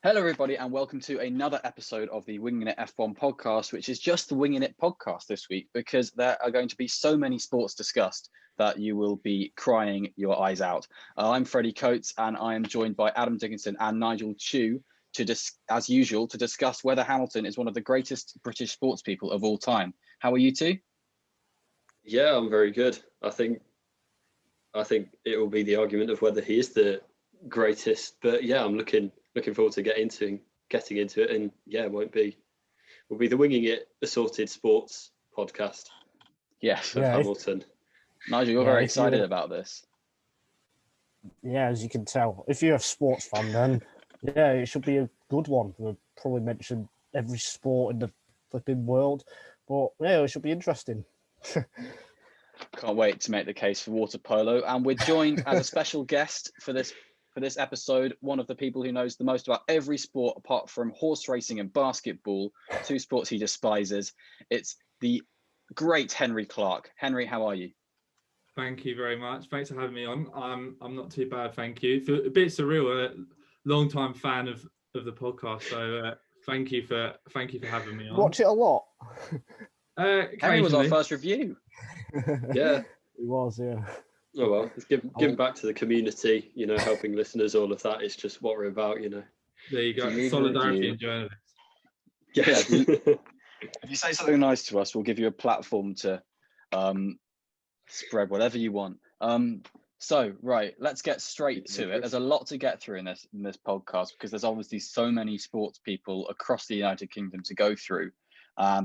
Hello, everybody, and welcome to another episode of the Winging It F1 podcast, which is just the Winging It podcast this week because there are going to be so many sports discussed that you will be crying your eyes out. I'm Freddie Coates, and I am joined by Adam Dickinson and Nigel Chew as usual, to discuss whether Hamilton is one of the greatest British sports people of all time. How are you two? Yeah, I'm very good. I think it will be the argument of whether he is the greatest, but yeah, I'm looking forward to getting into it, and yeah, will be the Winging It Assorted Sports podcast. Yes, of Hamilton. Nigel, you're very excited about this. Yeah, as you can tell, if you're a sports fan, then yeah, it should be a good one. We'll probably mention every sport in the flipping world, but yeah, it should be interesting. Can't wait to make the case for water polo, and we're joined as a special guest for this episode, one of the people who knows the most about every sport apart from horse racing and basketball, two sports he despises. It's the great Henry Clark. Henry, how are you? Thank you very much. Thanks for having me on. I'm not too bad, thank you. Feel a bit surreal, long time fan of the podcast, so thank you for having me on. Watch it a lot. Henry was our first review. Yeah, it was. Yeah. Oh well, it's giving back to the community, helping listeners. All of that is just what we're about, There you go. Solidarity and journalism. Yeah. If you say something nice to us, we'll give you a platform to spread whatever you want. So right, let's get straight to it. There's a lot to get through in this podcast because there's obviously so many sports people across the United Kingdom to go through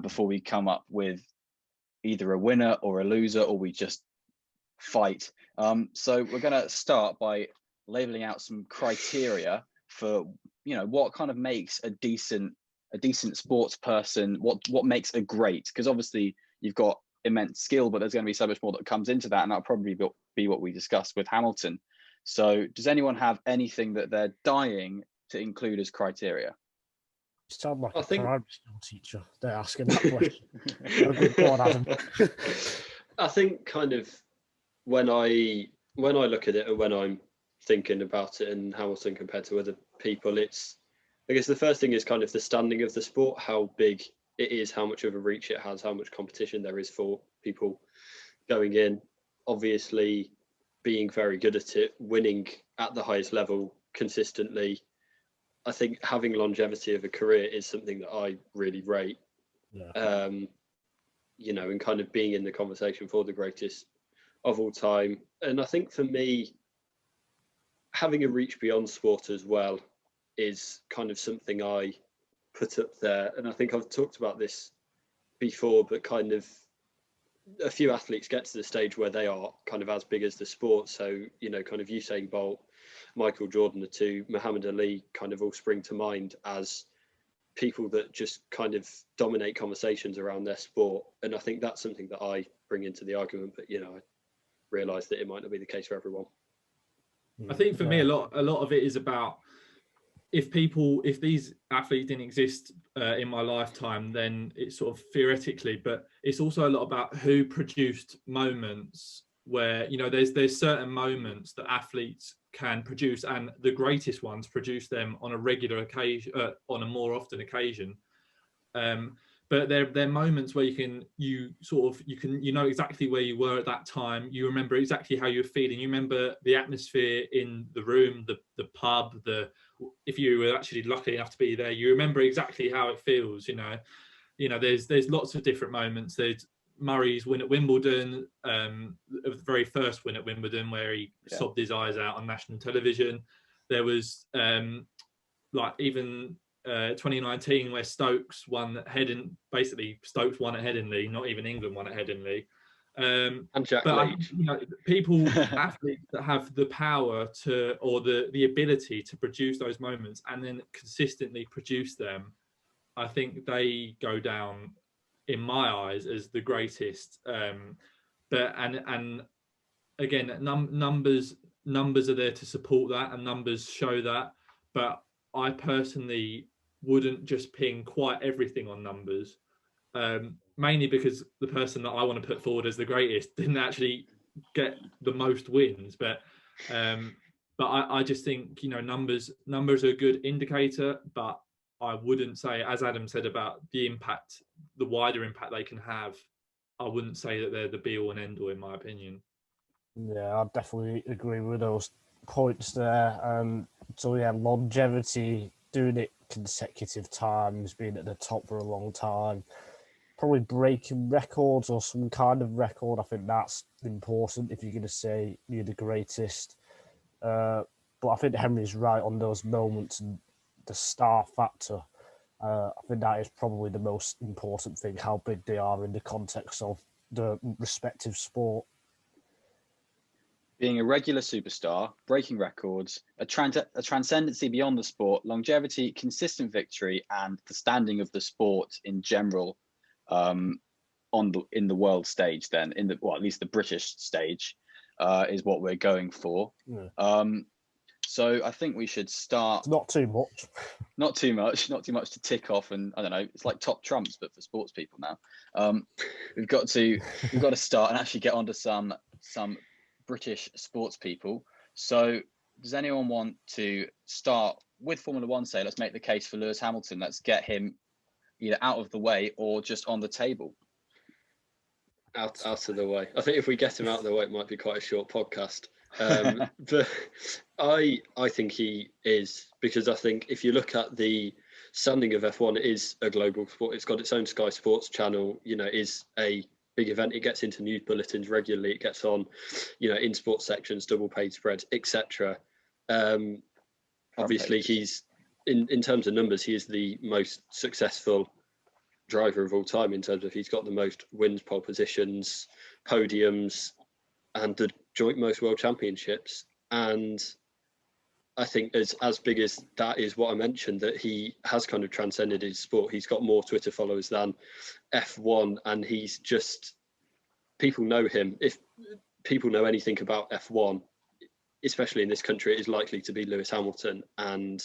before we come up with either a winner or a loser, or we just fight. So we're going to start by labeling out some criteria for what kind of makes a decent sports person, what makes a great, because obviously you've got immense skill, but there's going to be so much more that comes into that, and that'll probably be what we discussed with Hamilton. So does anyone have anything that they're dying to include as criteria? You sound like a primary school teacher. They're asking that question. Go on, Adam. I think kind of when I look at it and when I'm thinking about it and Hamilton compared to other people, I guess the first thing is kind of the standing of the sport, how big it is, how much of a reach it has, how much competition there is for people going in. Obviously, being very good at it, winning at the highest level consistently. I think having longevity of a career is something that I really rate. Yeah. And kind of being in the conversation for the greatest of all time. And I think for me, having a reach beyond sport as well is kind of something I put up there. And I think I've talked about this before, but kind of a few athletes get to the stage where they are kind of as big as the sport. So, kind of Usain Bolt, Michael Jordan, the two, Muhammad Ali kind of all spring to mind as people that just kind of dominate conversations around their sport. And I think that's something that I bring into the argument, but I realise that it might not be the case for everyone. I think for me, a lot of it is about if these athletes didn't exist in my lifetime, then it's sort of theoretically, but it's also a lot about who produced moments where, there's certain moments that athletes can produce, and the greatest ones produce them on a regular occasion, on a more often occasion. But they're moments where you know exactly where you were at that time. You remember exactly how you were feeling. You remember the atmosphere in the room, the pub, if you were actually lucky enough to be there, you remember exactly how it feels. There's lots of different moments. There's Murray's win at Wimbledon, the very first win at Wimbledon, where he sobbed his eyes out on national television. There was even 2019 where Stokes won at Headingley, Stokes won at Headingley, not even England won at Headingley. And Jack Leach. Athletes that have the power or the ability to produce those moments and then consistently produce them, I think they go down in my eyes as the greatest. But again, numbers are there to support that, and numbers show that. But I personally wouldn't just ping quite everything on numbers, mainly because the person that I want to put forward as the greatest didn't actually get the most wins. But But I just think, numbers are a good indicator, but I wouldn't say, as Adam said about the impact, the wider impact they can have, I wouldn't say that they're the be all and end all, in my opinion. Yeah, I definitely agree with those points there. So yeah, longevity, doing it consecutive times, being at the top for a long time, probably breaking records or some kind of record. I think that's important if you're going to say you're the greatest. But I think Henry's right on those moments and the star factor. I think that is probably the most important thing, how big they are in the context of the respective sport. Being a regular superstar, breaking records, a transcendency beyond the sport, longevity, consistent victory, and the standing of the sport in general in the world stage. Then, at least the British stage, is what we're going for. Yeah. So I think we should start. It's not too much. Not too much to tick off, and I don't know. It's like top trumps, but for sports people now. We've got to start and actually get onto some British sports people. So does anyone want to start with Formula One? Say, let's make the case for Lewis Hamilton. Let's get him either out of the way or just on the table. Out of the way. I think if we get him out of the way, it might be quite a short podcast. But I think he is, because I think if you look at the standing of F1, it is a global sport. It's got its own Sky Sports channel. It is a big event. It gets into news bulletins regularly. It gets on, in sports sections, double paid spreads, etc. Obviously, he's in terms of numbers, he is the most successful driver of all time in terms of he's got the most wins, pole positions, podiums, and the joint most world championships. And I think as big as that is what I mentioned, that he has kind of transcended his sport. He's got more Twitter followers than F1, and he's just, people know him. If people know anything about F1, especially in this country, it is likely to be Lewis Hamilton. And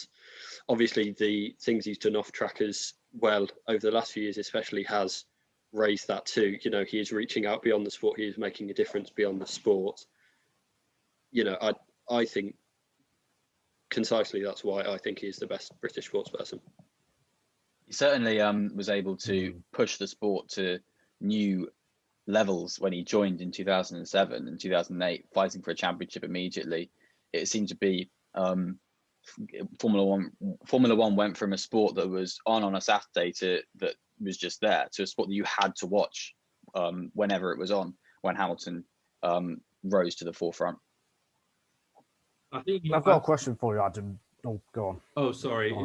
obviously the things he's done off track as well over the last few years especially has raised that too. He is reaching out beyond the sport. He is making a difference beyond the sport. I think concisely that's why I think he is the best British sports person. He certainly was able to push the sport to new levels when he joined in 2007 and 2008, fighting for a championship immediately. It seemed to be Formula One went from a sport that was on a Saturday to that was just there to a sport that you had to watch whenever it was on, when Hamilton rose to the forefront. I've got a question for you, Adam. Oh, go on. Oh, sorry.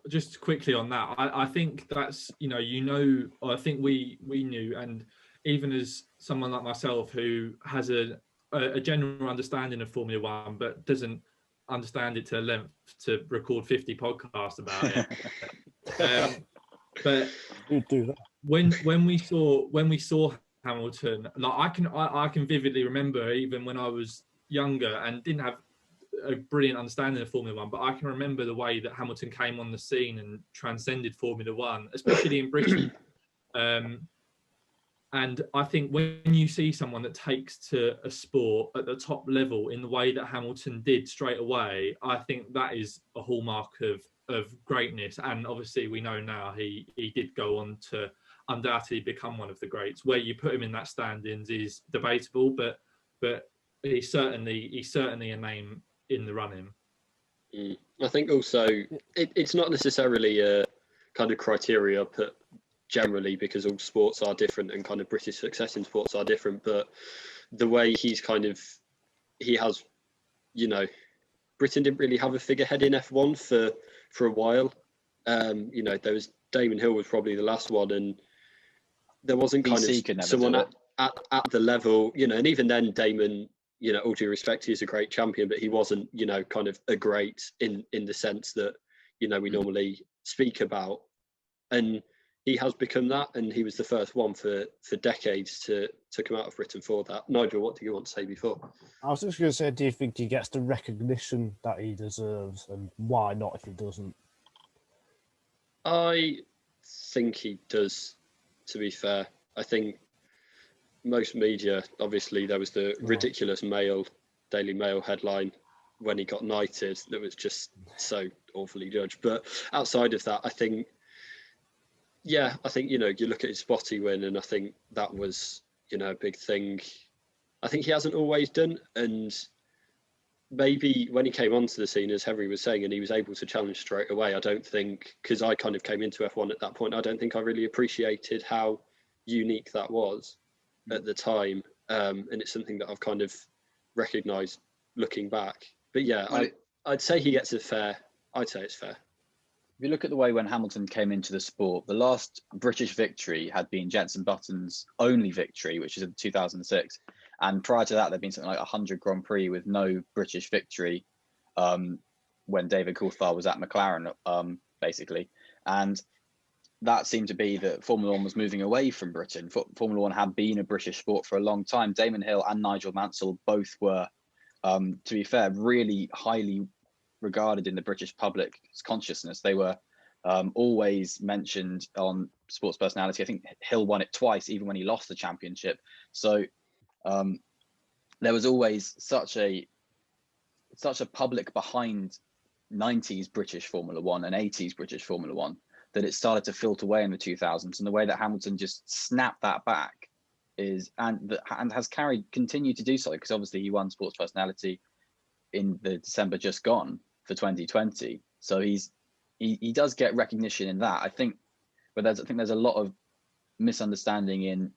Just quickly on that. I think that's, I think we knew, and even as someone like myself who has a general understanding of Formula One, but doesn't understand it to length to record 50 podcasts about it. But you do that. When we saw Hamilton, like I can vividly remember, even when I was younger and didn't have a brilliant understanding of Formula One, but I can remember the way that Hamilton came on the scene and transcended Formula One, especially in Britain. And I think when you see someone that takes to a sport at the top level in the way that Hamilton did straight away, I think that is a hallmark of greatness. And obviously we know now he did go on to undoubtedly become one of the greats. Where you put him in that standings is debatable, but he's certainly a name in the running. I think also it's not necessarily a kind of criteria put generally, because all sports are different and kind of British success in sports are different, but the way he has, Britain didn't really have a figurehead in F1 for a while. There was Damon Hill was probably the last one, and there wasn't kind of someone at the level, and even then Damon, all due respect, he's a great champion, but he wasn't, kind of a great in the sense that, we normally speak about. And he has become that, and he was the first one for decades to come out of Britain for that. Nigel, what do you want to say before? I was just going to say, do you think he gets the recognition that he deserves, and why not if he doesn't? I think he does, to be fair. I think most media, obviously there was the ridiculous Daily Mail headline when he got knighted that was just so awfully judged. But outside of that, I think, you look at his spotty win, and I think that was, a big thing. I think he hasn't always done, and maybe when he came onto the scene, as Henry was saying, and he was able to challenge straight away, I don't think, because I kind of came into F1 at that point, I don't think I really appreciated how unique that was at the time. And it's something that I've kind of recognised looking back. But yeah, I'd say he gets it fair. I'd say it's fair. If you look at the way when Hamilton came into the sport, the last British victory had been Jenson Button's only victory, which is in 2006. And prior to that, there'd been something like 100 Grand Prix with no British victory when David Coulthard was at McLaren, basically. And that seemed to be that Formula One was moving away from Britain. Formula One had been a British sport for a long time. Damon Hill and Nigel Mansell both were, to be fair, really highly regarded in the British public's consciousness. They were always mentioned on Sports Personality. I think Hill won it twice, even when he lost the championship. So there was always such a public behind 90s British Formula One and 80s British Formula One that it started to filter away in the 2000s. And the way that Hamilton just snapped that back and has continued to do so, because obviously he won Sports Personality in the December just gone for 2020. So he does get recognition in that. I think there's a lot of misunderstanding in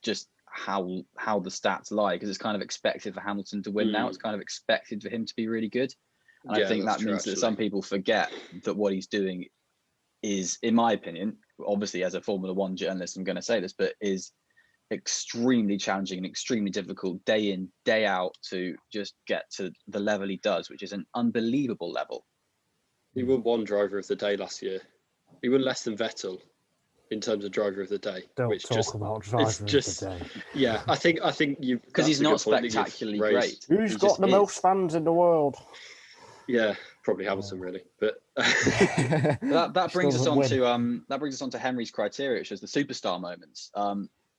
just how the stats lie, because it's kind of expected for Hamilton to win now. It's kind of expected for him to be really good. And I think that means that some people forget that what he's doing is, in my opinion, obviously as a Formula One journalist, I'm going to say this, but is extremely challenging and extremely difficult day in, day out to just get to the level he does, which is an unbelievable level. He won one driver of the day last year. He won less than Vettel in terms of driver of the day. Don't talk about driver of the day. Yeah, I think you, because he's not spectacularly great. Who's got the most fans in the world? Yeah, probably Hamilton, really. But that brings us on to Henry's criteria, which is the superstar moments.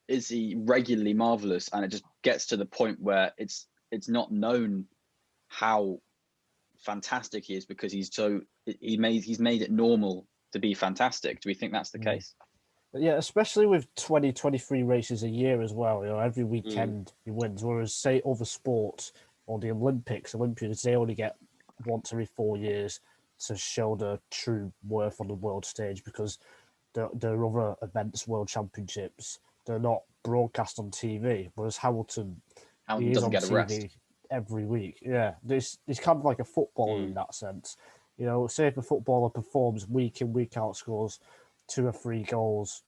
Is he regularly marvelous, and it just gets to the point where it's not known how fantastic he is, because he's made it normal to be fantastic. Do we think that's the case? Yeah, especially with 23 races a year as well. Every weekend he wins. Whereas, say, other sports or the Olympians, they only get once every 4 years to show the true worth on the world stage, because there are other events, world championships, they're not broadcast on TV. Whereas Hamilton is on TV every week. Yeah, it's kind of like a footballer in that sense. Say if a footballer performs week in, week out, scores 2 or 3 goals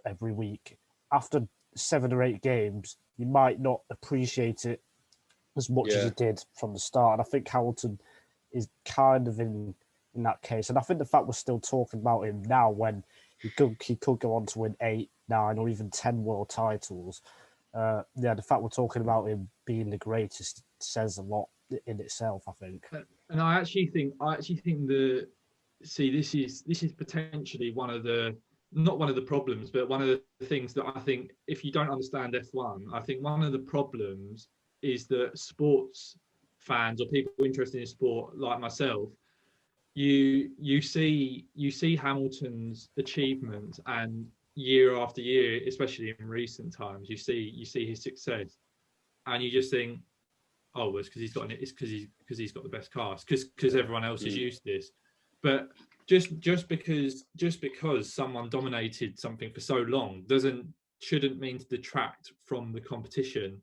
every week, after 7 or 8 games, you might not appreciate it as much as you did from the start. And I think Hamilton is kind of in that case. And I think the fact we're still talking about him now, when he could go on to win 8, 9, or even 10 world titles. The fact we're talking about him being the greatest says a lot in itself, I think. And I actually think this is potentially not one of the problems, but one of the things that I think, if you don't understand F1, I think one of the problems is that sports fans or people interested in sport like myself, you see Hamilton's achievements, and year after year, especially in recent times, you see his success, and you just think, oh, it's because he's got the best cars, because everyone else is used to this. But just because someone dominated something for so long shouldn't mean to detract from the competition.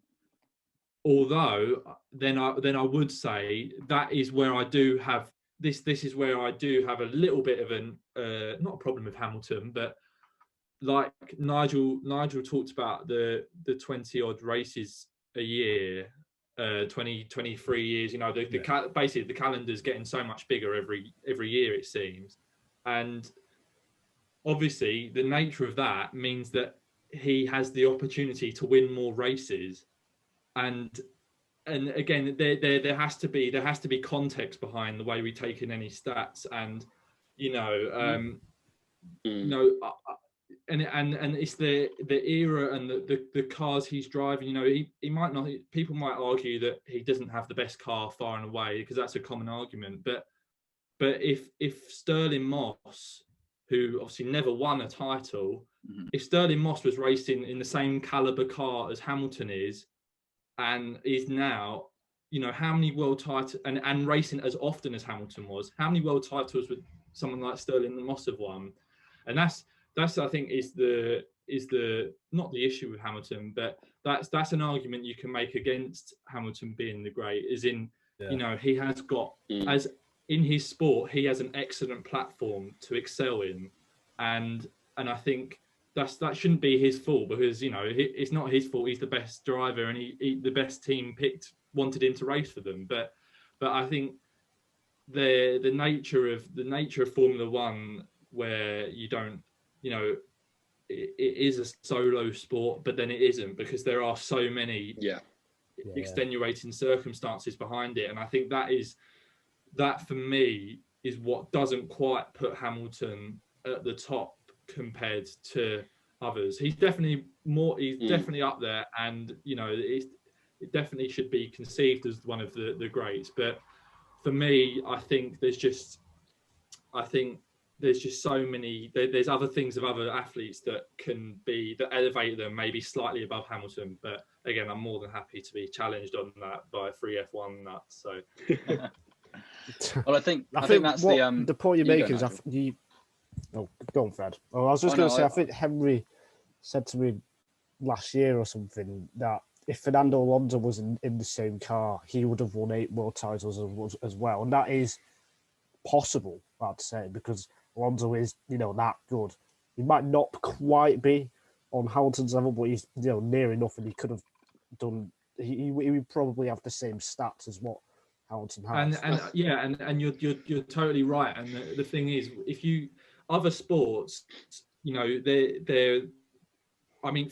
Although then I would say that is where I do have this is where I do have a little bit of an not a problem with Hamilton, but like Nigel talked about the 20 odd races a year, 23 years, basically the calendar's getting so much bigger every year, it seems. And obviously the nature of that means that he has the opportunity to win more races. And again, there has to be context behind the way we take in any stats. And and it's the era and the cars he's driving. You know, he might not. People might argue that he doesn't have the best car far and away, because that's a common argument. But if Sterling Moss, who obviously never won a title, if Sterling Moss was racing in the same caliber car as Hamilton is, and is now, you know, how many world titles, and racing as often as Hamilton was, how many world titles would someone like Sterling Moss have won? And that's I think is the not the issue with Hamilton, but that's an argument you can make against Hamilton being the great, is in, you know, he has got, as in his sport, he has an excellent platform to excel in, and I think that shouldn't be his fault, because, you know, it's not his fault. He's the best driver, and the best team wanted him to race for them. But I think the nature of Formula One, where you don't, you know, it is a solo sport, but then it isn't, because there are so many extenuating circumstances behind it, and I think that for me is what doesn't quite put Hamilton at the top compared to others. He's definitely definitely up there, and, you know, it definitely should be conceived as one of the greats. But for me, I think there's just so many. There's other things of other athletes that elevate them maybe slightly above Hamilton. But again, I'm more than happy to be challenged on that by 3F1 nuts. So. Well, I think that's the point you're making is oh, go on, Fred. Oh, I was just going to say, I think Henry said to me last year or something that if Fernando Alonso was in the same car, he would have won 8 world titles as well, and that is possible, I'd say, because Alonso is, you know, that good. He might not quite be on Hamilton's level, but he's, you know, near enough, and he could have done. He would probably have the same stats as what Hamilton has. And you're totally right. And the thing is, if you other sports, you know, they're I mean,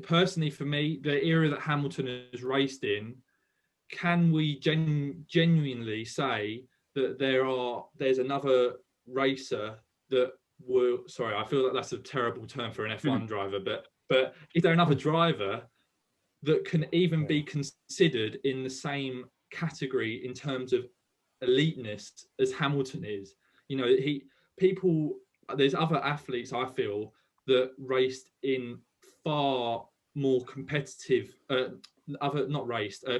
personally for me, the era that Hamilton has raced in, can we genuinely say that there's another racer that will? Sorry, I feel like that's a terrible term for an F1 driver, but is there another driver that can even be considered in the same category in terms of eliteness as Hamilton is? You know, there's other athletes, I feel, that raced in far more competitive,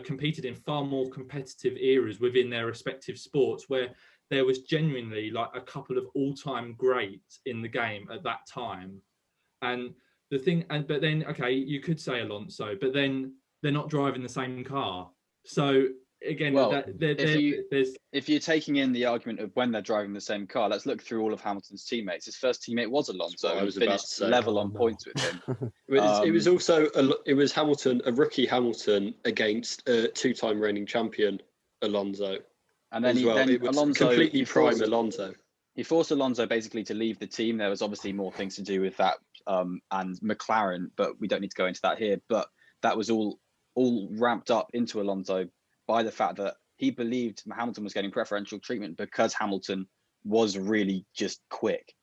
competed in far more competitive eras within their respective sports, where there was genuinely like a couple of all-time greats in the game at that time. And the thing, but then, okay, you could say Alonso, but then they're not driving the same car. So again, well, if you're taking in the argument of when they're driving the same car, let's look through all of Hamilton's teammates. His first teammate was Alonso. I was finished level on points with him. It was Hamilton, a rookie Hamilton against a 2-time reigning champion Alonso. And then Alonso completely prime Alonso. He forced Alonso basically to leave the team. There was obviously more things to do with that, and McLaren, but we don't need to go into that here. But that was all ramped up into Alonso by the fact that he believed Hamilton was getting preferential treatment because Hamilton was really just quick.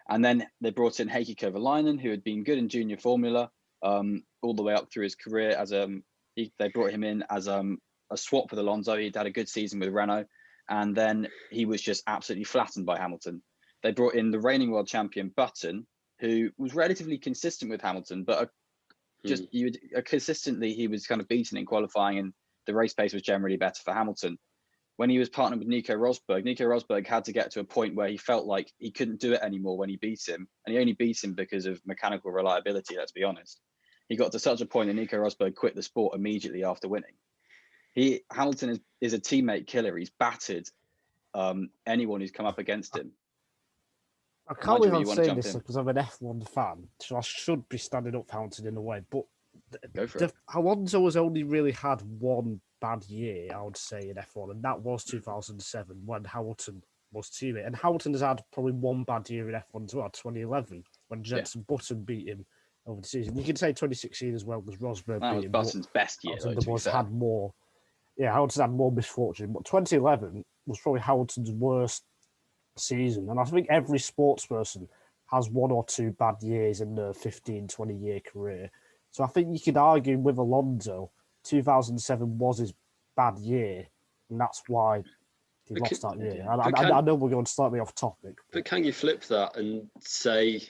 And then they brought in Heikki Kovalainen, who had been good in junior formula all the way up through his career. They brought him in as a swap with Alonso. He'd had a good season with Renault, and then he was just absolutely flattened by Hamilton. They brought in the reigning world champion Button, who was relatively consistent with Hamilton, but consistently he was kind of beaten in qualifying, and the race pace was generally better for Hamilton. When he was partnered with Nico Rosberg had to get to a point where he felt like he couldn't do it anymore when he beat him. And he only beat him because of mechanical reliability, let's be honest. He got to such a point that Nico Rosberg quit the sport immediately after winning. Hamilton is a teammate killer. He's battered anyone who's come up against him. I can't believe I'm saying this because I'm an F1 fan, so I should be standing up for Hamilton in a way, but Alonso has only really had one bad year, I would say, in F1, and that was 2007 when Hamilton was teammate. And Hamilton has had probably one bad year in F1 as well, 2011, when Jenson Button beat him over the season. You can say 2016 as well, because Rosberg beat him. That was Button's best year. Hamilton's had more misfortune, but 2011 was probably Hamilton's worst season. And I think every sports person has 1 or 2 bad years in the 15, 20-year career. So I think you could argue with Alonso, 2007 was his bad year, and that's why he lost that year. I know we're going slightly off topic. But can you flip that and say,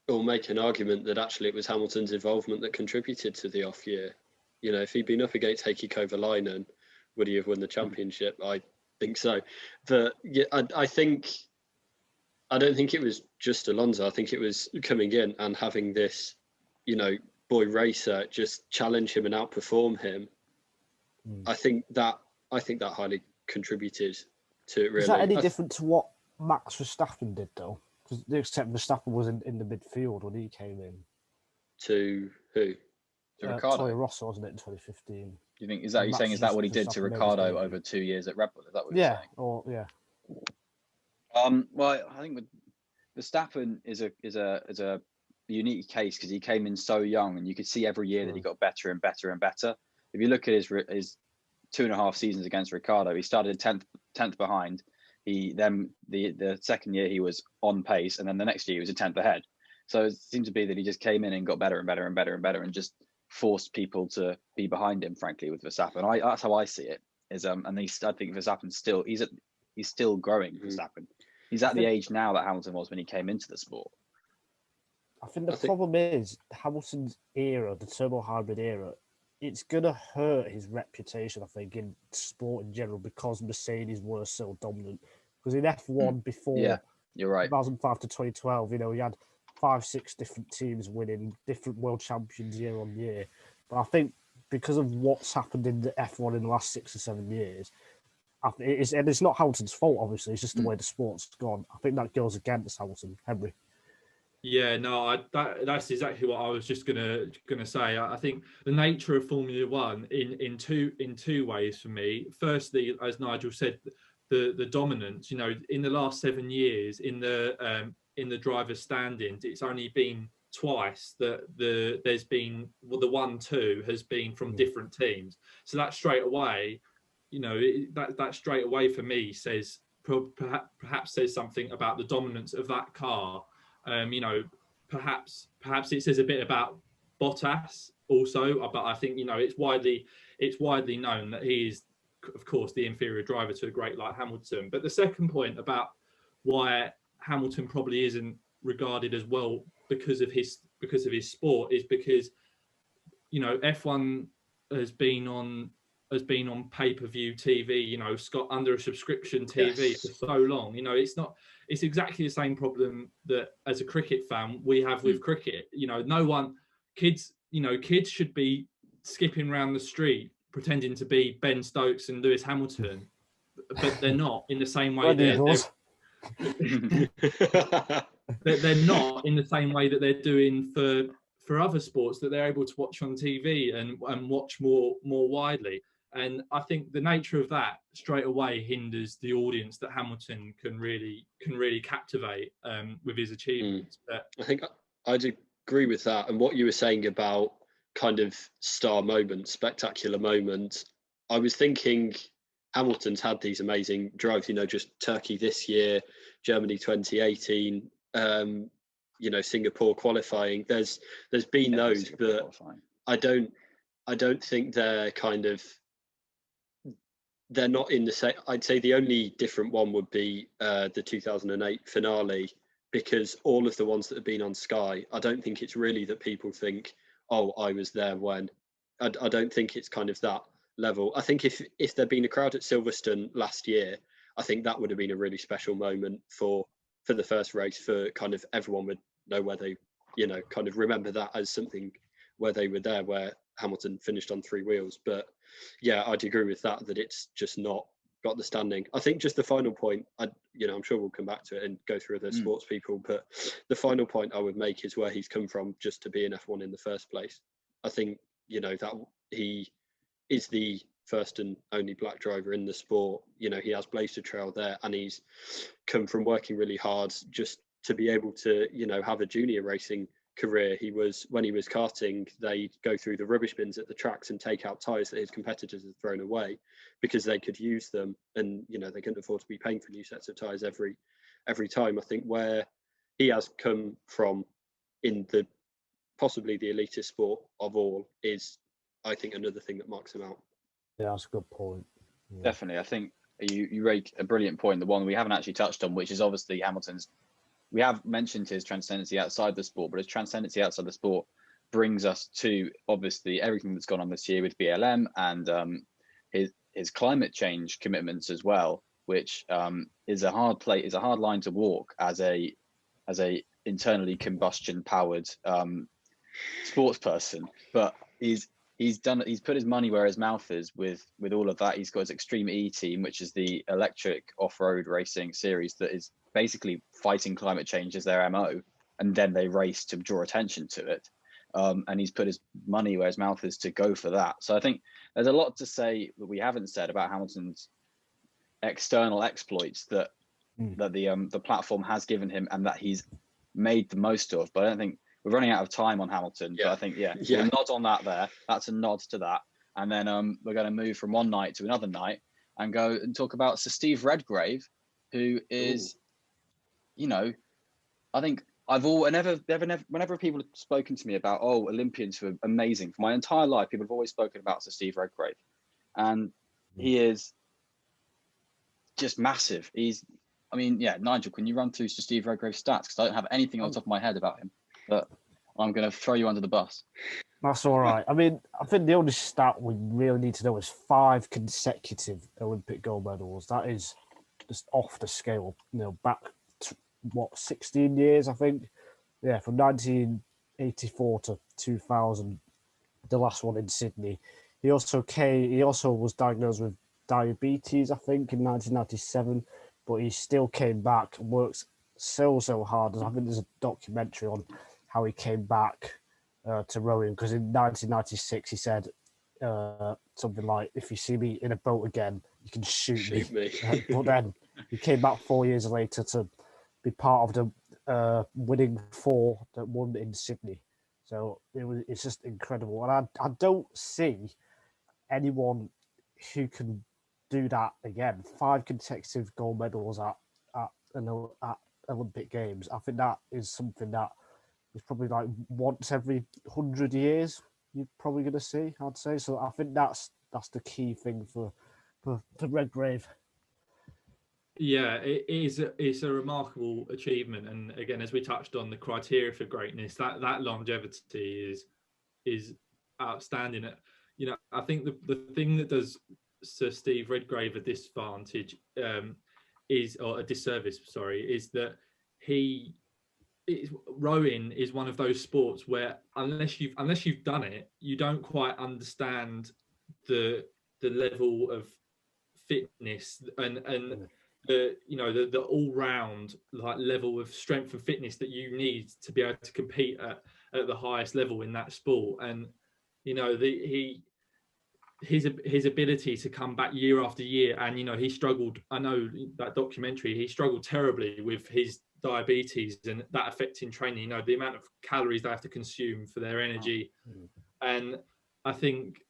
or make an argument that actually it was Hamilton's involvement that contributed to the off year? You know, if he'd been up against Heikki Kovalainen, would he have won the championship? I think so. But yeah, I don't think it was just Alonso. I think it was coming in and having this, you know, boy racer just challenge him and outperform him. I think that highly contributed to it. Really, is that any different to what Max Verstappen did though? Because except Verstappen was in the midfield when he came in. To who? To Ricciardo. Toro Rosso, wasn't it, in 2015? You think is that what he did to Ricciardo over 2 years at Red Bull? Is that what you're saying? Or yeah. Well, I think with Verstappen is a unique case because he came in so young, and you could see every year that he got better and better and better. If you look at his 2.5 seasons against Ricciardo, he started 10th behind. The second year he was on pace, and then the next year he was a 10th ahead. So it seemed to be that he just came in and got better and better and better and better, and just forced people to be behind him. Frankly, with Verstappen, that's how I see it. I think Verstappen's still he's still growing. Verstappen, he's at the age now that Hamilton was when he came into the sport. I think the problem is Hamilton's era, the turbo hybrid era. It's going to hurt his reputation, I think, in sport in general, because Mercedes were so dominant. Because in F1 before you're right. 2005 to 2012, you know, he had 5-6 different teams winning different world champions year on year. But I think because of what's happened in the F1 in the last 6 or 7 years, it's not Hamilton's fault, obviously. It's just the way the sport's gone. I think that goes against Hamilton. Henry. Yeah, no, that's exactly what I was just gonna say. I think the nature of Formula One in two ways for me. Firstly, as Nigel said, the dominance. You know, in the last 7 years in the driver's standings, it's only been twice that there's been the 1-2 has been from different teams. So that straight away, you know, that straight away for me says perhaps says something about the dominance of that car. You know, perhaps it says a bit about Bottas also, but I think, you know, it's widely known that he is, of course, the inferior driver to a great like Hamilton. But the second point about why Hamilton probably isn't regarded as well because of his sport is because, you know, F1 has been on pay-per-view TV, you know, Scott, under a subscription TV for so long. You know, it's exactly the same problem that as a cricket fan we have with cricket. You know, kids should be skipping around the street pretending to be Ben Stokes and Lewis Hamilton, but they're not in the same way. They're not in the same way that they're doing for other sports that they're able to watch on TV and watch more widely. And I think the nature of that straight away hinders the audience that Hamilton can really captivate with his achievements. But I think I'd agree with that. And what you were saying about kind of star moments, spectacular moments, I was thinking Hamilton's had these amazing drives, you know, just Turkey this year, Germany 2018, you know, Singapore qualifying. There's been those, but I don't think they're kind of, they're not in the same. I'd say the only different one would be the 2008 finale, because all of the ones that have been on Sky, I don't think it's really that people think, oh, I was there when. I don't think it's kind of that level. I think if there'd been a crowd at Silverstone last year, I think that would have been a really special moment for the first race, for kind of everyone would know where they, you know, kind of remember that as something where they were there, where Hamilton finished on 3 wheels. But yeah, I'd agree with that it's just not got the standing. I think just the final point, I'm sure we'll come back to it and go through other sports people, but the final point I would make is where he's come from just to be in F1 in the first place. I think, you know, that he is the first and only black driver in the sport. You know, he has blazed a trail there, and he's come from working really hard just to be able to, you know, have a junior racing career. When he was karting, they go through the rubbish bins at the tracks and take out tyres that his competitors had thrown away because they could use them, and, you know, they couldn't afford to be paying for new sets of tyres every time. I think where he has come from in the possibly the elitist sport of all is, I think, another thing that marks him out. Yeah, that's a good point. Yeah. Definitely. I think you raise a brilliant point, the one we haven't actually touched on, which is obviously Hamilton's. We have mentioned his transcendency outside the sport, but his transcendency outside the sport brings us to obviously everything that's gone on this year with BLM and his climate change commitments as well, which is a hard line to walk as a internally combustion powered sports person. But he's put his money where his mouth is with all of that. He's got his Extreme E team, which is the electric off-road racing series that is basically fighting climate change as their MO, and then they race to draw attention to it. And he's put his money where his mouth is to go for that. So I think there's a lot to say that we haven't said about Hamilton's external exploits that the platform has given him and that he's made the most of. But I don't think we're running out of time on Hamilton. But I think we'll nod on that there. That's a nod to that. And then we're going to move from one night to another night and go and talk about Sir Steve Redgrave, who is, I think whenever people have spoken to me about Olympians who are amazing, for my entire life, people have always spoken about Sir Steve Redgrave, and he is just massive. Nigel, can you run through Sir Steve Redgrave's stats? Because I don't have anything on the top of my head about him, but I'm going to throw you under the bus. That's all right. I think the only stat we really need to know is 5 consecutive Olympic gold medals. That is just off the scale. Back to, 16 years, I think. Yeah, from 1984 to 2000, the last one in Sydney. He also was diagnosed with diabetes, I think, in 1997, but he still came back and worked so hard. And I think there's a documentary on how he came back to rowing, because in 1996 he said something like, "If you see me in a boat again, you can shoot me." But then he came back 4 years later to be part of the winning 4 that won in Sydney. So it's just incredible, and I don't see anyone who can do that again. 5 consecutive gold medals at Olympic Games. I think that is something that is probably like once every 100 years you're probably going to see, I'd say. So I think that's the key thing for Redgrave. Yeah, it's a remarkable achievement, and again, as we touched on, the criteria for greatness, that longevity is outstanding. I think the thing that does Sir Steve Redgrave a disservice, is that rowing is one of those sports where unless you've done it, you don't quite understand the level of fitness and the all-round level of strength and fitness that you need to be able to compete at the highest level in that sport. And his ability to come back year after year, and he struggled. I know that documentary, he struggled terribly with his diabetes and that affecting training, the amount of calories they have to consume for their energy. And I think,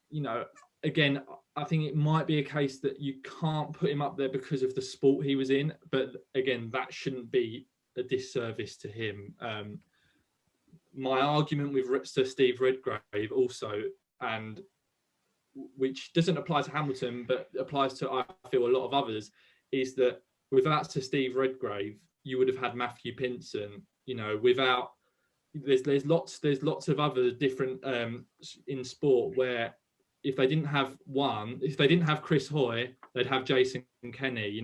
again, I think it might be a case that you can't put him up there because of the sport he was in, but again, that shouldn't be a disservice to him. My argument with Sir Steve Redgrave also, and which doesn't apply to Hamilton, but applies to, I feel, a lot of others, is that without Sir Steve Redgrave, you would have had Matthew Pinson. Without there's lots of other different in sport where if they didn't have Chris Hoy, they'd have Jason Kenny.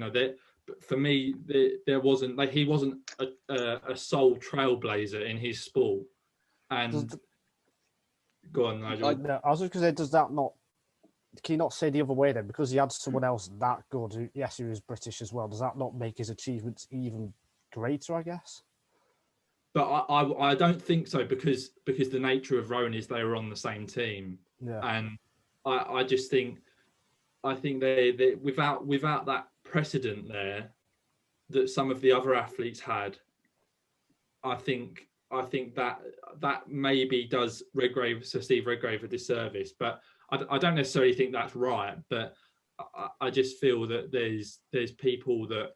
For me, there wasn't he wasn't a sole trailblazer in his sport. And go on, Nigel. I was just going to say, can you not say the other way then? Because he had someone else that good. Yes, he was British as well. Does that not make his achievements even greater, I guess? But I don't think so, because the nature of rowing is they were on the same team. Yeah. And I just think they without that precedent there that some of the other athletes had, I think that maybe does Sir Steve Redgrave a disservice. But I don't necessarily think that's right, but I just feel that there's people that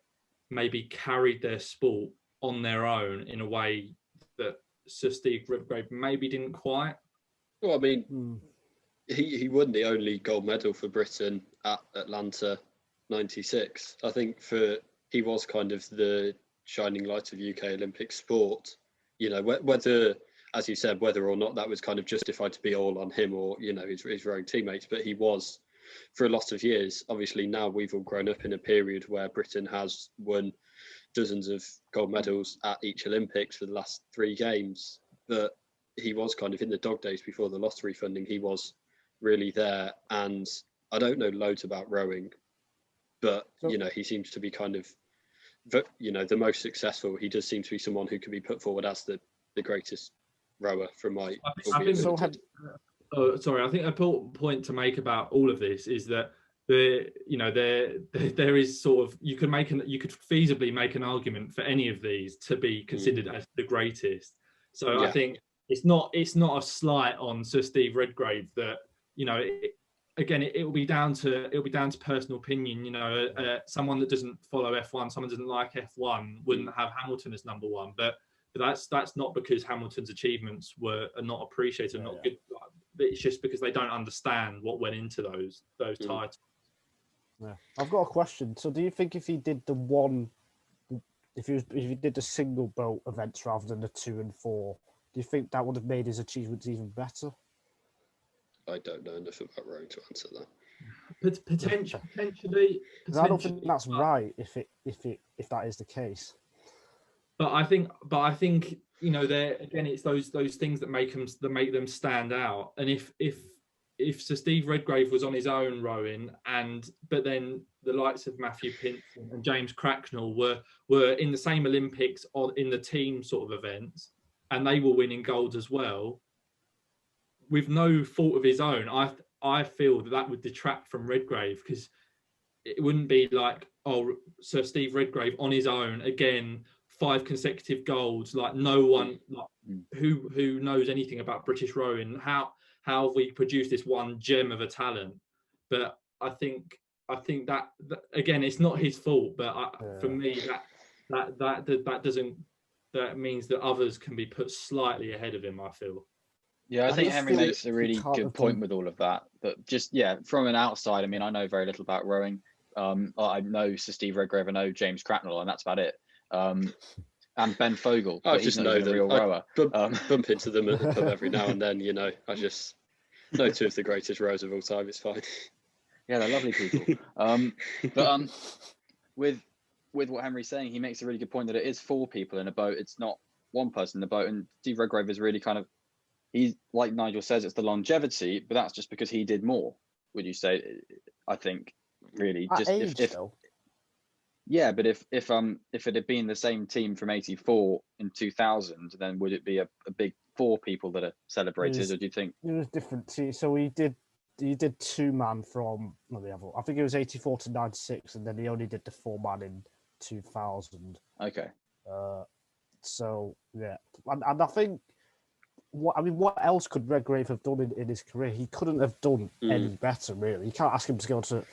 maybe carried their sport on their own in a way that Sir Steve Redgrave maybe didn't quite. Well, I mean, he won the only gold medal for Britain at Atlanta '96. I think he was kind of the shining light of UK Olympic sport. You know, whether, as you said, whether or not that was kind of justified to be all on him or, you know, his rowing teammates, but he was for a lot of years. Obviously, now we've all grown up in a period where Britain has won dozens of gold medals at each Olympics for the last 3 games. But he was kind of in the dog days before the lottery funding. He was really there. And I don't know loads about rowing, but, you know, he seems to be kind of, you know, the most successful. He does seem to be someone who can be put forward as the greatest rower from my. I think so. Sorry, I think a point to make about all of this is that there is sort of you could feasibly make an argument for any of these to be considered as the greatest. So I think it's not a slight on Sir Steve Redgrave that, you know, it will be down to personal opinion. You know, someone that doesn't follow F1, someone that doesn't like F1 wouldn't have Hamilton as number one, but that's not because Hamilton's achievements are not appreciated, not good. It's just because they don't understand what went into those titles. Yeah. I've got a question. So, do you think if he did if he did the single boat events rather than the 2 and 4, do you think that would have made his achievements even better? I don't know enough about rowing to answer that. Potentially. I don't think that's right. If that is the case. But I think you know, it's those things that make them stand out. And if Sir Steve Redgrave was on his own rowing, but then the likes of Matthew Pinson and James Cracknell were in the same Olympics in the team sort of events, and they were winning golds as well, with no fault of his own, I feel that would detract from Redgrave, because it wouldn't be like, oh, Sir Steve Redgrave on his own again, 5 consecutive golds, like no one who knows anything about British rowing, how have we produced this one gem of a talent? But I think that again, it's not his fault, but for me that means that others can be put slightly ahead of him, I feel. Yeah, I think Henry makes a really good point with all of that. But just, from an outside, I mean, I know very little about rowing. I know Sir Steve Redgrave, I know James Cracknell, and that's about it. And Ben Fogle. I just know them. Real rower. Bump into them at the pub every now and then. You know, I just know 2 of the greatest rowers of all time. It's fine. Yeah, they're lovely people. But with what Henry's saying, he makes a really good point that it is 4 people in a boat. It's not 1 person in the boat. And Steve Redgrave is really kind of, he's like Nigel says, it's the longevity, but that's just because he did more. Would you say? I think really just if yeah, but if it had been the same team from '84 in 2000, then would it be a big 4 people that are celebrated, or do you think it was different? So he did 2-man from I think it was '84 to '96, and then he only did the 4-man in 2000. Okay. So yeah, and I think what else could Redgrave have done in his career? He couldn't have done any better, really. You can't ask him to go to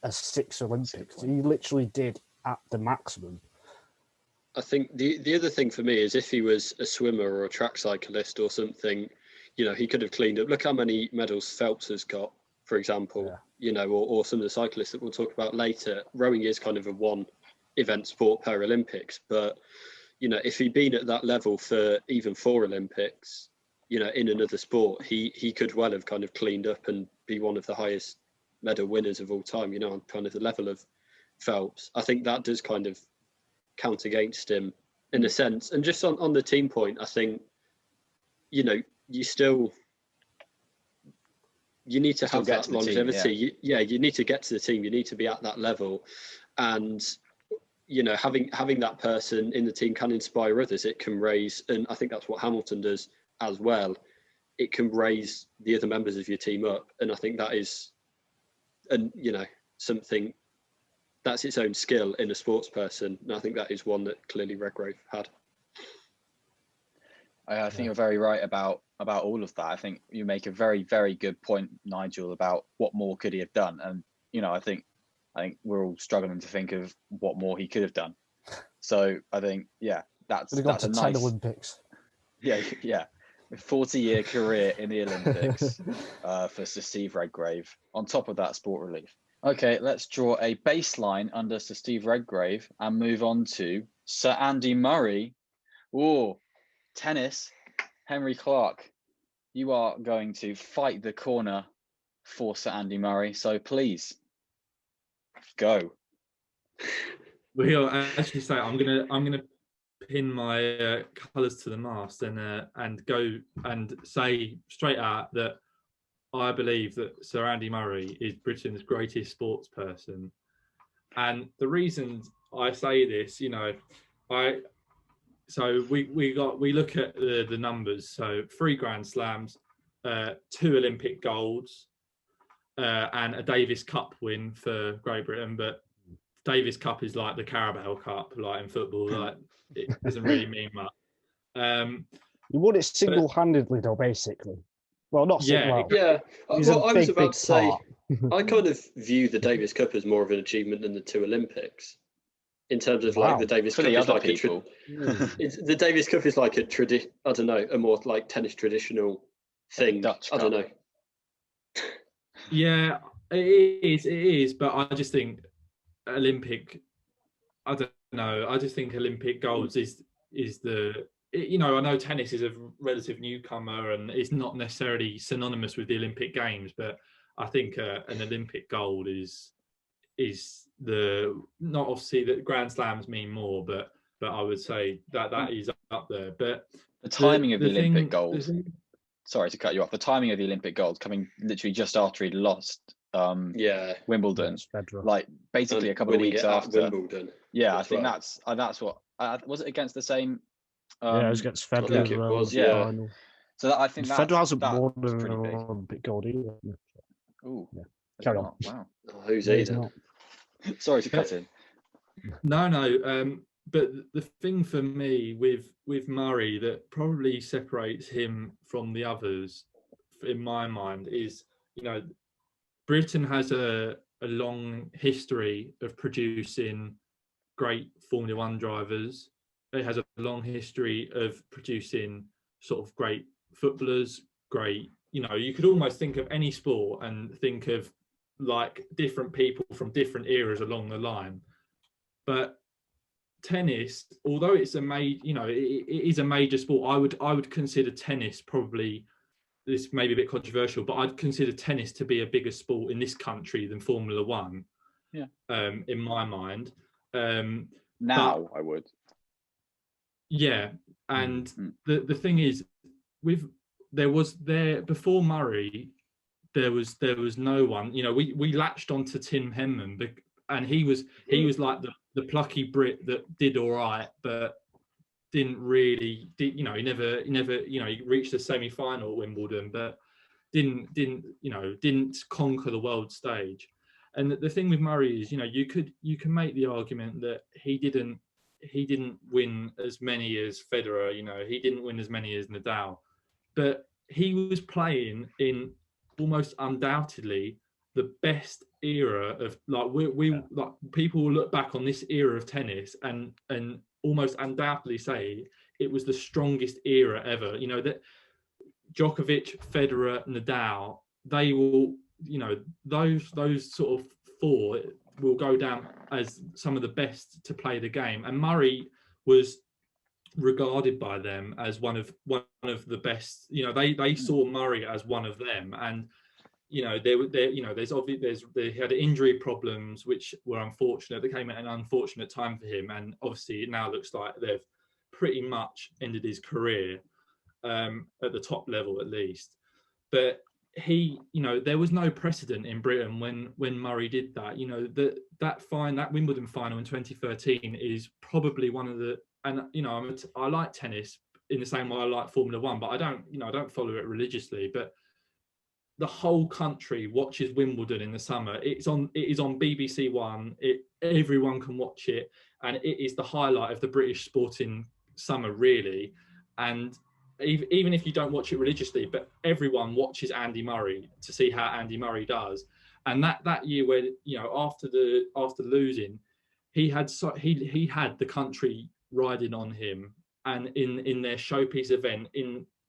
a 6 Olympics. He literally did at the maximum. I think the other thing for me is if he was a swimmer or a track cyclist or something, you know, he could have cleaned up. Look how many medals Phelps has got, for example, you know, or some of the cyclists that we'll talk about later. Rowing is kind of a 1 event sport per Olympics, but, you know, if he'd been at that level for even 4 Olympics, you know, in another sport, he could well have kind of cleaned up and be one of the highest medal winners of all time, you know, on kind of the level of Phelps. I think that does kind of count against him in a sense. And just on the team point, I think, you know, you need to have that longevity. You need to get to the team. You need to be at that level. And, you know, having that person in the team can inspire others. It can raise, and I think that's what Hamilton does as well. It can raise the other members of your team up. And I think that is, and you know, something that's its own skill in a sports person. And I think that is one that clearly Redgrave had. I think you're very right about all of that. I think you make a very, very good point, Nigel, about what more could he have done. And, you know, I think we're all struggling to think of what more he could have done. So I think, that's Could have gone a to 10 nice Olympics. yeah 40-year career in the Olympics for Sir Steve Redgrave. On top of that, sport relief. Okay, let's draw a baseline under Sir Steve Redgrave and move on to Sir Andy Murray. Oh, tennis. Henry Clark, you are going to fight the corner for Sir Andy Murray. So please, go. Well, actually, say I'm gonna pin my colours to the mast and go and say straight out that I believe that Sir Andy Murray is Britain's greatest sports person. And the reason I say this, we look at the numbers. So 3 Grand Slams, 2 Olympic golds, and a Davis Cup win for Great Britain. But Davis Cup is like the Carabao Cup, like in football. Like it doesn't really mean much. You won it single-handedly, though, basically. Well, not single. Yeah. Well, I was about to say, part. I kind of view the Davis Cup as more of an achievement than the 2 Olympics, in terms of like the Davis Cup is like the Davis Cup is like a more like tennis traditional thing. Dutch I don't know. Yeah, it is, but I just think Olympic. I don't know. I just think Olympic golds is the. I know tennis is a relative newcomer and it's not necessarily synonymous with the Olympic Games, but I think an Olympic gold is the, not obviously that Grand Slams mean more, but I would say that is up there. But the timing of the Olympic gold. Sorry to cut you off. The timing of the Olympic gold coming literally just after he'd lost Wimbledon, like basically a couple of weeks after Wimbledon. Yeah, I think that's what was it against the same. Yeah, it was against Federer. It was, final. So I think Federer hasn't won an Olympic gold either. Oh, yeah. Carry on. Wow. Oh, who's he then? Sorry to cut in. No. But the thing for me with Murray that probably separates him from the others, in my mind, is Britain has a long history of producing great Formula One drivers. It has a long history of producing sort of great footballers, great, you could almost think of any sport and think of like different people from different eras along the line. But tennis, although it's it is a major sport, I would consider tennis probably, this may be a bit controversial, but I'd consider tennis to be a bigger sport in this country than Formula One. Yeah. In my mind. I would. Yeah, and the thing is, before Murray, there was no one. We latched onto Tim Henman, and he was like the plucky Brit that did all right, but didn't really. He reached the semi-final at Wimbledon, but didn't conquer the world stage. And the thing with Murray is, you can make the argument that he didn't win as many as Federer, he didn't win as many as Nadal, but he was playing in almost undoubtedly the best era of like people will look back on this era of tennis and almost undoubtedly say it was the strongest era ever. That Djokovic, Federer, Nadal, they will, those sort of 4 will go down as some of the best to play the game. And Murray was regarded by them as one of the best. They saw Murray as one of them, and they had injury problems which were unfortunate. They came at an unfortunate time for him, and obviously it now looks like they've pretty much ended his career at the top level at least. But there was no precedent in Britain when Murray did that. That Wimbledon final in 2013 is probably one of the, and I like tennis in the same way I like Formula One, but I don't follow it religiously. But the whole country watches Wimbledon in the summer. It is on BBC One. Everyone can watch it, and it is the highlight of the British sporting summer, really. And even if you don't watch it religiously, but everyone watches Andy Murray to see how Andy Murray does. And that year where after losing, he had the country riding on him, and in their showpiece event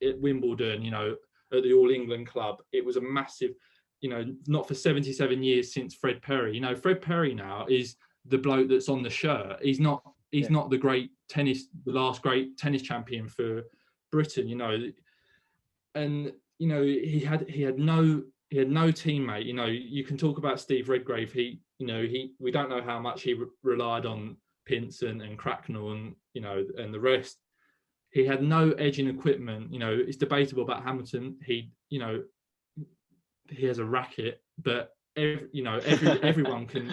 at Wimbledon, you know, at the All England Club, it was a massive, you know, not for 77 years since Fred Perry. You know, Fred Perry now is the bloke that's on the shirt. He's not the last great tennis champion for Britain, you know. And, you know, he had no teammate. You know, you can talk about Steve Redgrave. We don't know how much he relied on Pinson and Cracknell and, you know, and the rest. He had no edging equipment. You know, it's debatable about Hamilton. He has a racket, but everyone can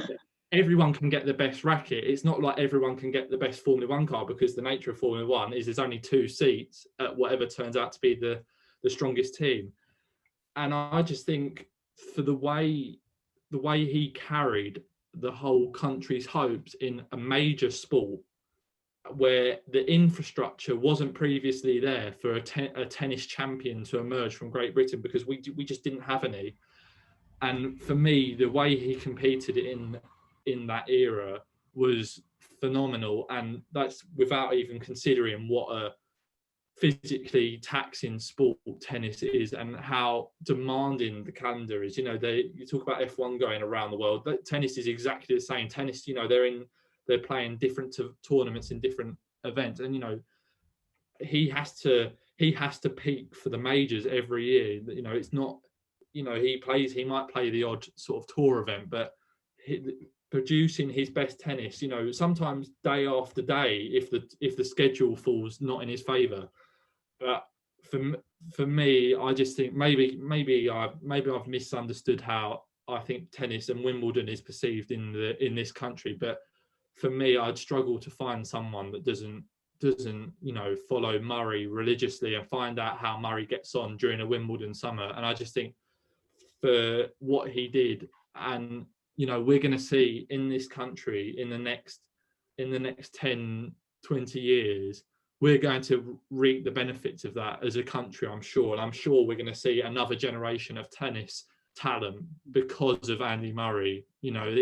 get the best racket. It's not like everyone can get the best Formula One car, because the nature of Formula One is there's only 2 seats at whatever turns out to be the strongest team. And I just think, for the way he carried the whole country's hopes in a major sport where the infrastructure wasn't previously there for a tennis champion to emerge from Great Britain, because we just didn't have any. And for me, the way he competed in that era was phenomenal, and that's without even considering what a physically taxing sport tennis is and how demanding the calendar is. You know, you talk about F1 going around the world, but tennis is exactly the same. Tennis, you know, they're playing different tournaments in different events, and, you know, he has to peak for the majors every year. You know, it's not, you know, he might play the odd sort of tour event, but producing his best tennis, you know, sometimes day after day, if the schedule falls not in his favor. But for me, I just think maybe I've misunderstood how I think tennis and Wimbledon is perceived in this country. But for me, I'd struggle to find someone that doesn't, you know, follow Murray religiously and find out how Murray gets on during a Wimbledon summer. And I just think, for what he did, and, you know, we're going to see in this country in the next 10, 20 years, we're going to reap the benefits of that as a country, I'm sure. And I'm sure we're going to see another generation of tennis talent because of Andy Murray. You know,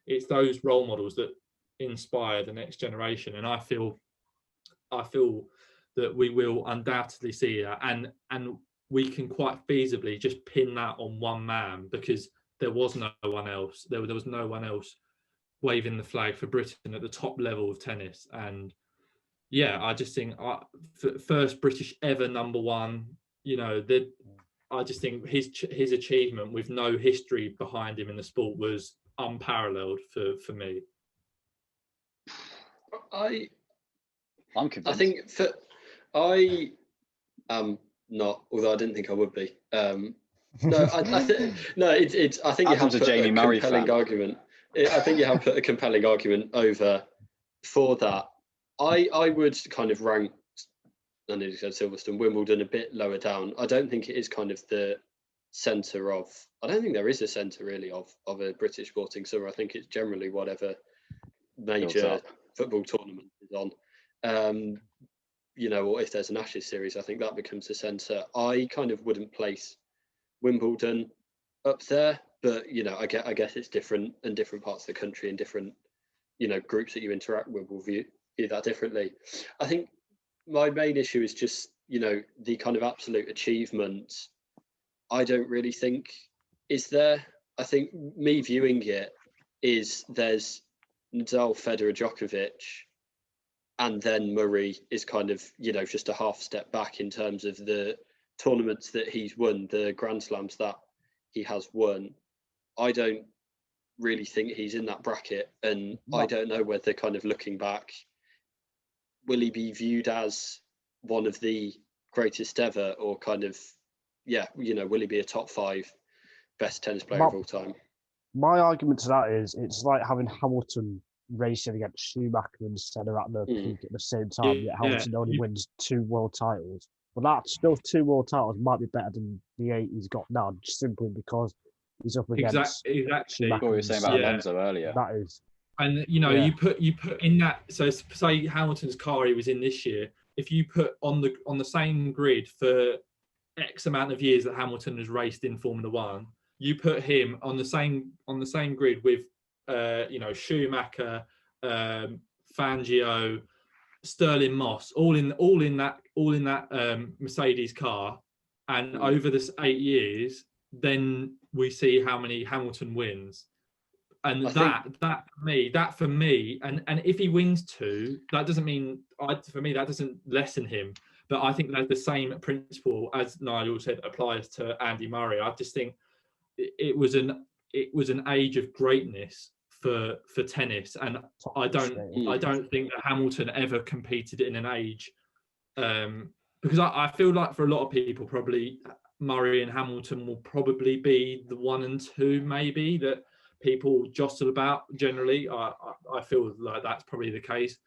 it's those role models that inspire the next generation. And I feel that we will undoubtedly see that. And we can quite feasibly just pin that on one man, because there was no one else. There was no one else waving the flag for Britain at the top level of tennis. And yeah, I just think first British ever number one, you know, I just think his achievement with no history behind him in the sport was unparalleled for me. I'm convinced. I think I am not, although I didn't think I would be. No, I think you have put a compelling argument. I think you have put a compelling argument over for that. I would kind of rank, I nearly said Silverstone, Wimbledon a bit lower down. I don't think it is kind of the centre of, I don't think there is a centre really of a British sporting summer. I think it's generally whatever major football tournament is on. You know, or if there's an Ashes series, I think that becomes the centre. I kind of wouldn't place Wimbledon up there, but, you know, I guess it's different in different parts of the country and different, you know, groups that you interact with will view that differently. I think my main issue is just, you know, the kind of absolute achievement I don't really think is there. I think me viewing it is there's Nadal, Federer, Djokovic, and then Murray is kind of, you know, just a half step back in terms of the tournaments that he's won, the Grand Slams that he has won. I don't really think he's in that bracket, and I don't know whether, kind of looking back, will he be viewed as one of the greatest ever, or kind of, yeah, you know, will he be a top 5 best tennis player of all time? My argument to that is, it's like having Hamilton racing against Schumacher and Senna at the peak at the same time, yet Hamilton only wins 2 world titles. But that's still 2 world titles might be better than the 8 he's got now, just simply because he's up against exactly what we were saying about Alonso earlier. That is. And, you know, you put in that, so say Hamilton's car he was in this year, if you put on the same grid for X amount of years that Hamilton has raced in Formula One, you put him on the same grid with you know, Schumacher, Fangio, Sterling Moss, all in that Mercedes car, and over this 8 years, then we see how many Hamilton wins. And that for me, and if he wins 2, that doesn't mean for me that doesn't lessen him. But I think that the same principle, as Nigel said, applies to Andy Murray. I just think it was an age of greatness for tennis, and I don't think that Hamilton ever competed in an age, because I feel like for a lot of people, probably Murray and Hamilton will probably be the 1 and 2 maybe that people jostle about generally. I feel like that's probably the case.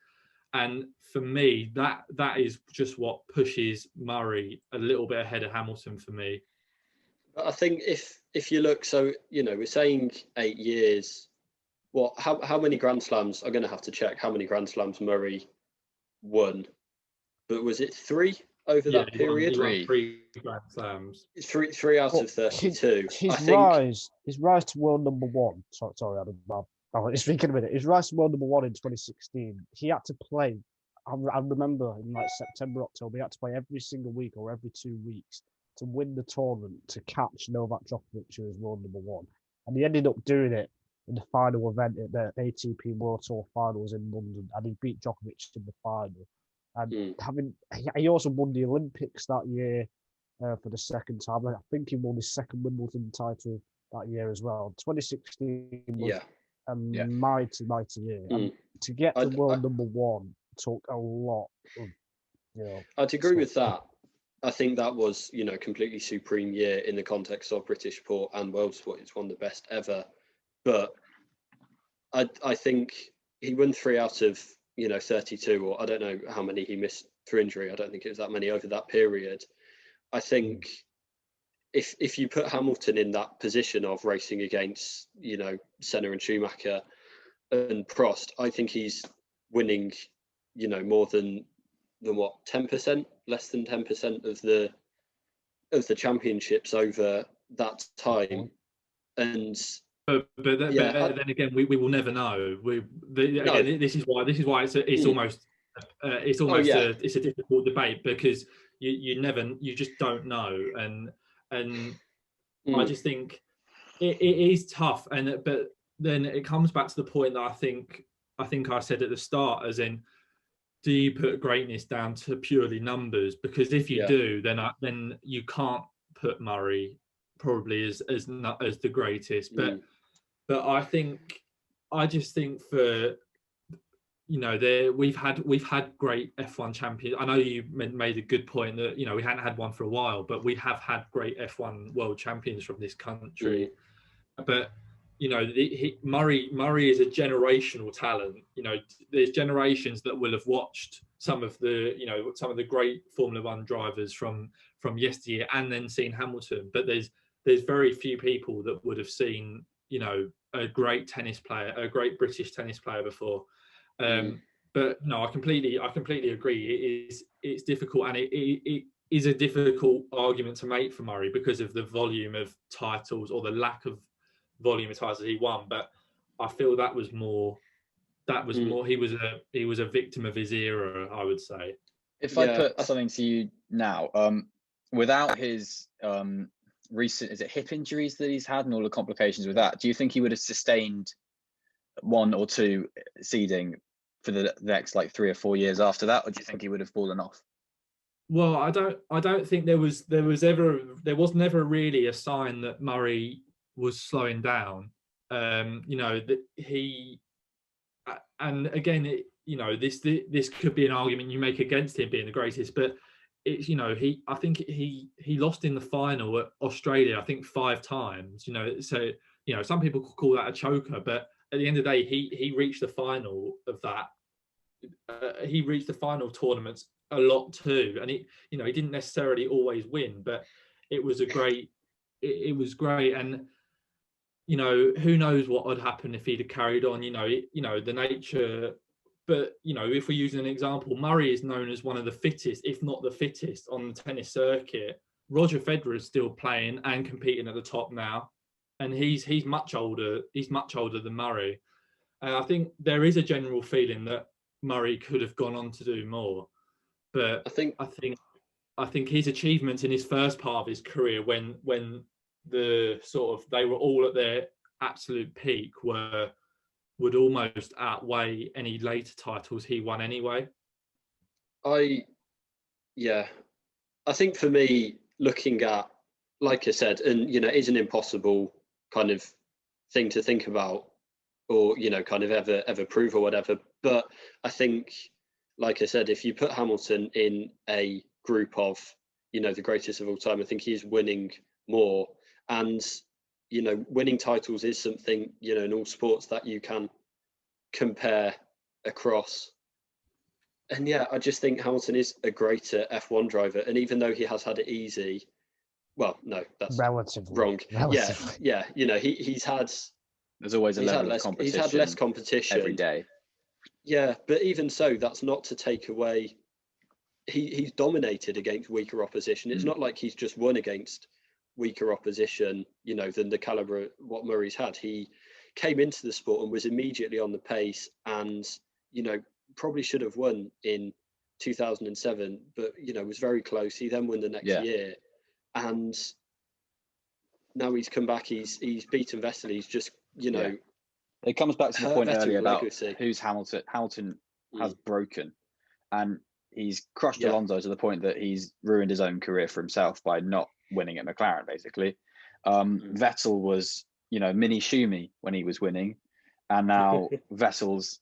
And for me, that is just what pushes Murray a little bit ahead of Hamilton for me. I think if you look, so, you know, we're saying 8 years. How many Grand Slams? I'm going to have to check how many Grand Slams Murray won. But was it 3 over that period? He won 3 Grand Slams. Three out of 32. His rise to world number 1. Sorry, Adam. I'll speak in a minute. His rise to world number 1 in 2016. He had to play. I remember in like September, October, he had to play every single week or every 2 weeks to win the tournament to catch Novak Djokovic, who was world number 1. And he ended up doing it in the final event at the ATP World Tour Finals in London, and he beat Djokovic in the final. And he also won the Olympics that year for the second time. I think he won his second Wimbledon title that year as well. 2016 was a mighty year. And to get to world number 1 took a lot of, you know. I'd agree with that. I think that was, you know, completely supreme year in the context of British sport and world sport. It's one of the best ever. But I think he won 3 out of, you know, 32, or I don't know how many he missed through injury. I don't think it was that many over that period. I think if you put Hamilton in that position of racing against, you know, Senna and Schumacher and Prost, I think he's winning, you know, more than what, 10%, less than 10% of the champiomships over that time. And but then again, we will never know. This is why it's almost it's a difficult debate, because you just don't know, and I just think it is tough, but then it comes back to the point that I think I said at the start, as in, do you put greatness down to purely numbers? Because if you do, then you can't put Murray probably as the greatest. But I just think for, you know, we've had great F1 champions. I know you made a good point that, you know, we hadn't had one for a while, but we have had great F1 world champions from this country. But, you know, Murray is a generational talent. You know, there's generations that will have watched some of the great Formula One drivers from yesteryear and then seen Hamilton. But there's very few people that would have seen, you know, a great tennis player, a great British tennis player before. But no, I completely agree. It's difficult, and it is a difficult argument to make for Murray because of the volume of titles, or the lack of volume of titles he won. But I feel that was more. He was a victim of his era, I would say. If I put something to you now, without his recent, is it hip injuries that he's had and all the complications with that, do you think he would have sustained 1 or 2 seeding for the next like 3 or 4 years after that, or do you think he would have fallen off? Well, I don't think there was never really a sign that Murray was slowing down. You know, that he, and again, you know, this could be an argument you make against him being the greatest, but it's, you know, I think he lost in the final at Australia, I think 5 times, you know, so, you know, some people call that a choker, but at the end of the day, he reached the final of that. He reached the final tournaments a lot too, and he didn't necessarily always win, but it was great, and you know, who knows what would happen if he'd have carried on. You know, the nature. But you know, if we're using an example, Murray is known as one of the fittest, if not the fittest, on the tennis circuit. Roger Federer is still playing and competing at the top now, and he's much older. He's much older than Murray. And I think there is a general feeling that Murray could have gone on to do more. But I think his achievements in his first part of his career, when the sort of they were all at their absolute peak, would almost outweigh any later titles he won anyway. I think for me, looking at, like I said, and it is an impossible kind of thing to think about, or kind of ever prove or whatever. But I think, like I said, if you put Hamilton in a group of the greatest of all time, I think he's winning more. And winning titles is something in all sports that you can compare across. And I just think Hamilton is a greater F1 driver. And even though he has had it easy, well, no, that's relatively wrong. Relatively. Yeah. He's had. There's always a level of competition. He's had less competition every day. Yeah, but even so, that's not to take away. He's dominated against weaker opposition. It's not like he's just won against weaker opposition, than the caliber what Murray's had. He came into the sport and was immediately on the pace, and probably should have won in 2007, but was very close. He then won the next year, and now he's come back. He's beaten Vettel. He's just It comes back to the point earlier about who's Hamilton. Hamilton has broken, and he's crushed Alonso to the point that he's ruined his own career for himself by not winning at McLaren, basically. Vettel was, mini Schumi when he was winning, and now Vettel's,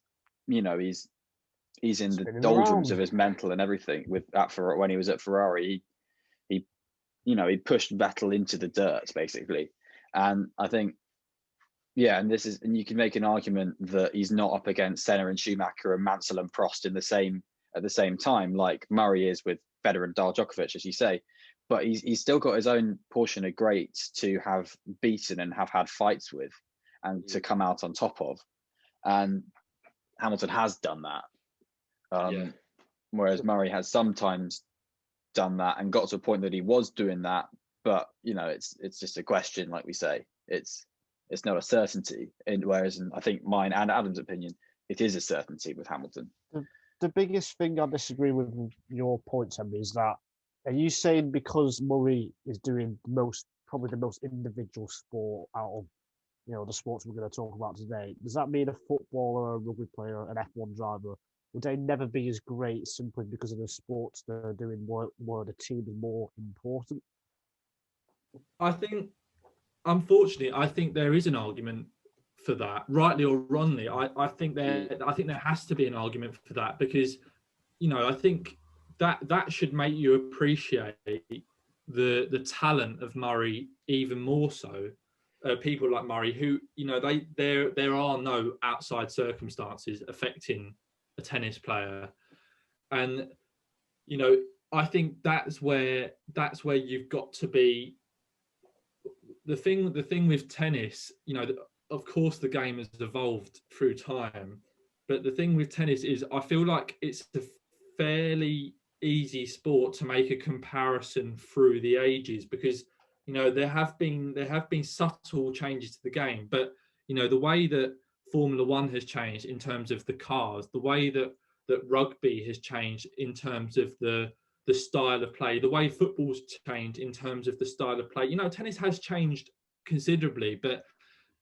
he's in the doldrums of his mental and everything. When he was at Ferrari, he pushed Vettel into the dirt, basically. And I think, and you can make an argument that he's not up against Senna and Schumacher and Mansell and Prost at the same time, like Murray is with Federer and Djokovic, as you say. But he's still got his own portion of greats to have beaten and have had fights with, and to come out on top of. And Hamilton has done that. Whereas Murray has sometimes done that and got to a point that he was doing that, but it's just a question, like we say. It's not a certainty. Whereas I think mine and Adam's opinion, it is a certainty with Hamilton. The biggest thing I disagree with your point, Emily, is that, are you saying because Murray is doing probably the most individual sport out of the sports we're going to talk about today, does that mean a footballer, a rugby player, an F1 driver, would they never be as great simply because of the sports they're doing where the team is more important? I think, unfortunately, there is an argument for that, rightly or wrongly. I think there has to be an argument for that, because I think that should make you appreciate the talent of Murray even more so. People like Murray, who there are no outside circumstances affecting a tennis player, and I think that's where you've got to be. The thing with tennis, of course the game has evolved through time, but the thing with tennis is I feel like it's a fairly easy sport to make a comparison through the ages, because there have been subtle changes to the game, but the way that Formula One has changed in terms of the cars, the way that rugby has changed in terms of the style of play, the way football's changed in terms of the style of play. Tennis has changed considerably, but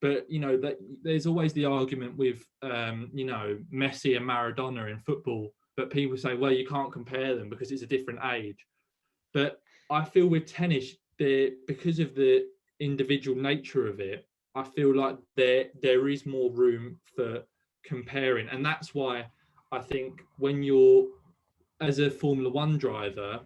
that there's always the argument with Messi and Maradona in football, but people say, well, you can't compare them because it's a different age. But I feel with tennis, because of the individual nature of it, I feel like there is more room for comparing, and that's why I think when you're as a Formula One driver,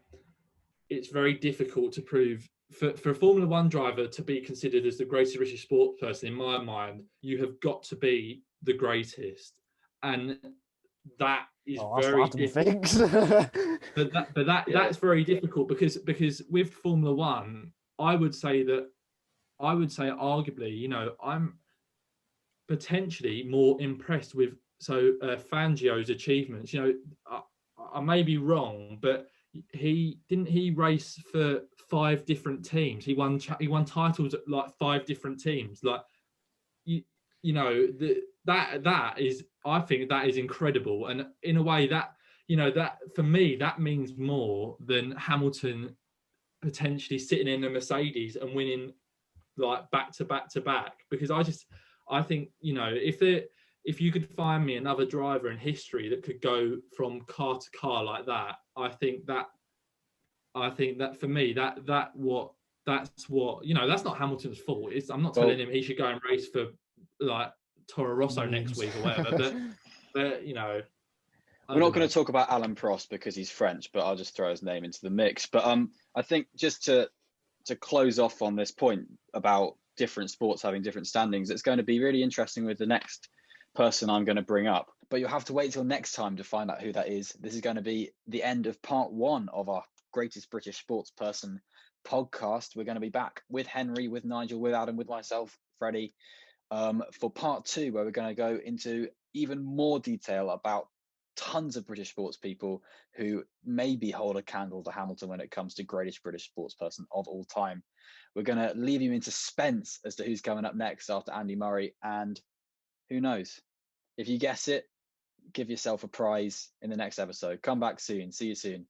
it's very difficult to prove. For a Formula One driver to be considered as the greatest British sports person, in my mind, you have got to be the greatest, and that is very difficult. That's very difficult because with Formula One, I would say arguably, I'm potentially more impressed with Fangio's achievements. I may be wrong, but he race for 5 different teams. He won titles at like 5 different teams. Like you you know, that is, I think that is incredible, and in a way that, you know, that for me that means more than Hamilton potentially sitting in a Mercedes and winning like back to back to back. Because I think, you know, if you could find me another driver in history that could go from car to car like that, I think that for me that's what, you know, that's not Hamilton's fault. I'm not telling him he should go and race for like Toro Rosso next week or whatever, but you know, we're not going to talk about Alain Prost because he's French, but I'll just throw his name into the mix. But I think just to close off on this point about different sports having different standings, it's going to be really interesting with the next person I'm going to bring up. But you'll have to wait till next time to find out who that is. This is going to be the end of part 1 of our Greatest British Sports Person podcast. We're going to be back with Henry, with Nigel, with Adam, with myself, Freddie, for part 2, where we're going to go into even more detail about tons of British sports people who maybe hold a candle to Hamilton when it comes to greatest British sports person of all time. We're going to leave you in suspense as to who's coming up next after Andy Murray, and who knows? If you guess it, give yourself a prize in the next episode. Come back soon. See you soon.